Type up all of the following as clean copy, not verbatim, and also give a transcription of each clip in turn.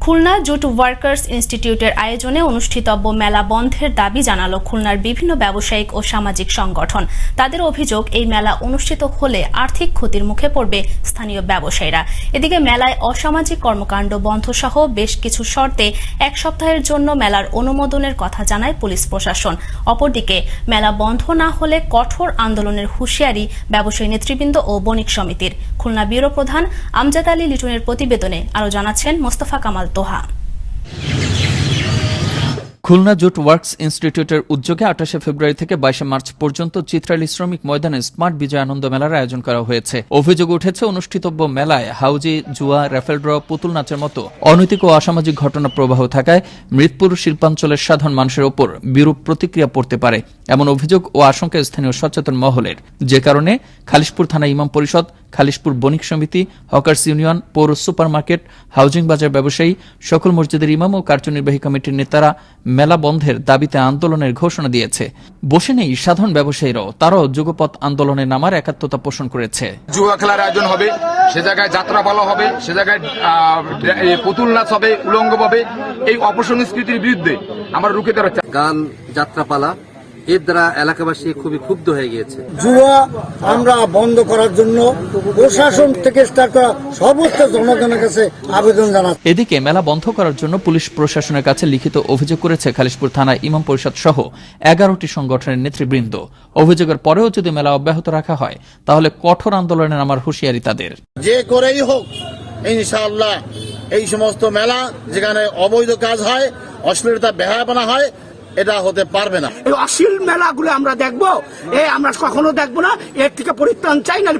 Khulna jute workers ইনস্টিটিউটের আয়োজনে অনুষ্ঠিতব্য মেলা বন্ধের দাবি জানালো খুলনার বিভিন্ন ব্যবসায়িক ও সামাজিক সংগঠন। তাদের অভিযোগ, এই মেলা অনুষ্ঠিত হলে আর্থিক ক্ষতির মুখে পড়বে স্থানীয় ব্যবসায়ীরা। এদিকে মেলায় অসামাজিক কর্মকাণ্ড বন্ধ সহ বেশ কিছু শর্তে 1 সপ্তাহের জন্য মেলার অনুমোদনের কথা জানায় পুলিশ প্রশাসন। অপরদিকে মেলা বন্ধ না হলে কঠোর আন্দোলনের হুঁশিয়ারি ব্যবসায়ী নেতৃবৃন্দ ও বণিক সমিতির। খুলনা ব্যুরো প্রধান আমজাদ আলী লিটনের প্রতিবেদনে আরও জানাচ্ছেন মোস্তফা কামাল তোহা। খুলনা জুট ওয়ার্কস ইনস্টিটিউটের উদ্যোগে 28 ফেব্রুয়ারি থেকে 22 মার্চ পর্যন্ত চিত্রালী শ্রমিক ময়দানে স্মার্ট বিজয় আনন্দ মেলার আয়োজন করা হয়েছে। অভিযোগ উঠেছে, অনুষ্ঠিতব্য মেলায় হাউজি, জুয়া, র্যাফেল ড্র, পুতুল নাচের মতো অনৈতিক ও অসামাজিক ঘটনা প্রবাহ থাকায় মৃতপুর শিল্পাঞ্চলের সাধারণ মানুষের ওপর বিরূপ প্রতিক্রিয়া পড়তে পারে, এমন অভিযোগ ও আশঙ্কা স্থানীয় সচেতন মহলের। যে কারণে খালিশপুর থানা ইমাম পরিষদ, খালিশপুর বণিক সমিতি, হকার্স ইউনিয়ন, পৌর সুপারমার্কেট, হাউজিং বাজার ব্যবসায়ী, সকল মসজিদের ইমাম ও কার্যনির্বাহী কমিটির নেতারা মেলা বন্ধের দাবিতে আন্দোলনের ঘোষণা দিয়েছে। বসে নেই সাধারণ ব্যবসায়ীরাও, তারাও যুগপৎ আন্দোলনে নামার একাত্মতা পোষণ করেছে। জুয়া খেলার আয়োজন হবে, সে জায়গায় যাত্রাপালা হবে, সে জায়গায় পুতুল নাচ হবে, উলঙ্গ হবে। এই অপসংস্কৃতির বিরুদ্ধে আমরা রুখে দাঁড়াচ্ছি। গান, যাত্রাপালা এর দ্বারা এলাকাবাসী খুবই ক্ষুব্ধ হয়ে গিয়েছে। জুয়া আমরা বন্ধ করার জন্য প্রশাসন থেকে স্টার্ট করা সর্বোচ্চ জনগণের কাছে আবেদন জানাচ্ছি। এদিকে মেলা বন্ধ করার জন্য পুলিশ প্রশাসনের কাছে লিখিত অভিযোগ করেছে খালিশপুর থানা ইমাম পরিষদ সহ 11টি সংগঠনের নেতৃবৃন্দ। অভিযোগের পরেও যদি মেলা অব্যাহত রাখা হয় তাহলে কঠোর আন্দোলনে নামার হুঁশিয়ারি তাদের। যে করেই হোক ইনশাআল্লাহ এই সমস্ত মেলা যেখানে অবৈধ কাজ হয়, অশ্লীলতা বেহায়াপনা হয়, এটা হতে পারবে না। এই অশ্লীল মেলাগুলো আমরা দেখবো, আমরা কখনো দেখবো না। এর থেকে পরিত্রাণ চাই, না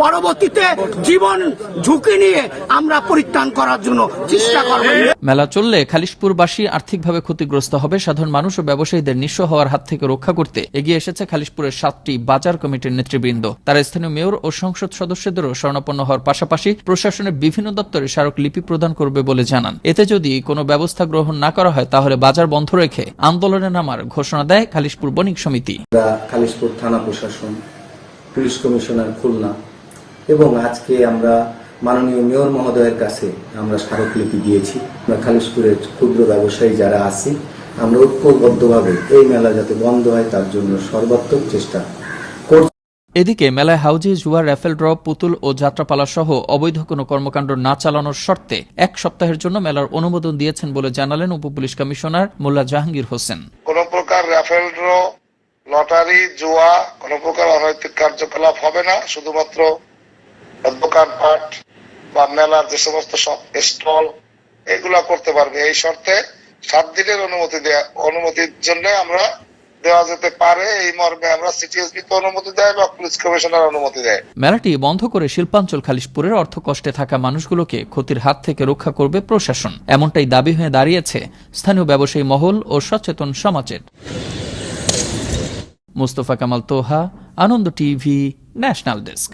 পরবর্তীতে জীবন ঝুঁকি নিয়ে আমরা পরিত্রাণ করার জন্য চেষ্টা করব। মেলা চললে খালিশপুরবাসী আর্থিকভাবে ক্ষতিগ্রস্ত হবে। সাধারণ মানুষ ও ব্যবসায়ীদের নিঃস্ব হওয়ার হাত থেকে রক্ষা করতে এগিয়ে এসেছে খালিশপুরের 7টি বাজার কমিটির নেতৃবৃন্দ। তারা স্থানীয় মেয়র ও সংসদ সদস্যদেরও শরণাপন্ন হওয়ার পাশাপাশি প্রশাসনের বিভিন্ন দপ্তরে স্মারকলিপি প্রদান করবে বলে জানান। এতে যদি কোনো ব্যবস্থা গ্রহণ না করা হয় তাহলে বাজার বন্ধ রেখে আন্দোলনে নামার ঘোষণা দেয় খালিশপুর বণিক সমিতি। খালিশপুর থানা প্রশাসন, পুলিশ কমিশনার খুলনা এবং আজকে আমরা মাননীয় মেয়র মহোদয়ের কাছে আমরা স্মারকলিপি দিয়েছি। আমরা খালিশপুরের ক্ষুদ্র ব্যবসায়ী যারা আছি, আমরা ঐক্যবদ্ধভাবে এই মেলা যাতে বন্ধ হয় তার জন্য সর্বাত্মক চেষ্টা করছি। এদিকে মেলায় হাউজি, জুয়া, র্যাফেল ড্র, পুতুল ও যাত্রাপালা সহ অবৈধ কোনো কর্মকাণ্ড না চালানোর শর্তে 1 সপ্তাহের জন্য মেলার অনুমোদন দিয়েছেন বলে জানালেন উপপুলিশ কমিশনার মোল্লা জাহাঙ্গীর হোসেন। কোন প্রকার র্যাফেল ড্র, লটারি, জুয়া, কোন প্রকার অনৈতিক কার্যকলাপ হবে না। শুধুমাত্র দোকানপাট বা মেলার যে সমস্ত স্টল এগুলা করতে পারবে। এই শর্তে 7 দিনের অনুমতির জন্য আমরা দেওয়া যেতে পারে। এই মর্মে আমরা সিটিএসবি তো অনুমতি দেয় বা পুলিশ কমিশনার অনুমতি দেয়। মেলাটি বন্ধ করে শিল্পাঞ্চল খালিশপুরের অর্থ কষ্টে থাকা মানুষগুলোকে ক্ষতির হাত থেকে রক্ষা করবে প্রশাসন, এমনটাই দাবি হয়ে দাঁড়িয়েছে স্থানীয় ব্যবসায়ী মহল ও সচেতন সমাজের। মোস্তফা কামাল তোহা, আনন্দ টিভি, ন্যাশনাল ডেস্ক।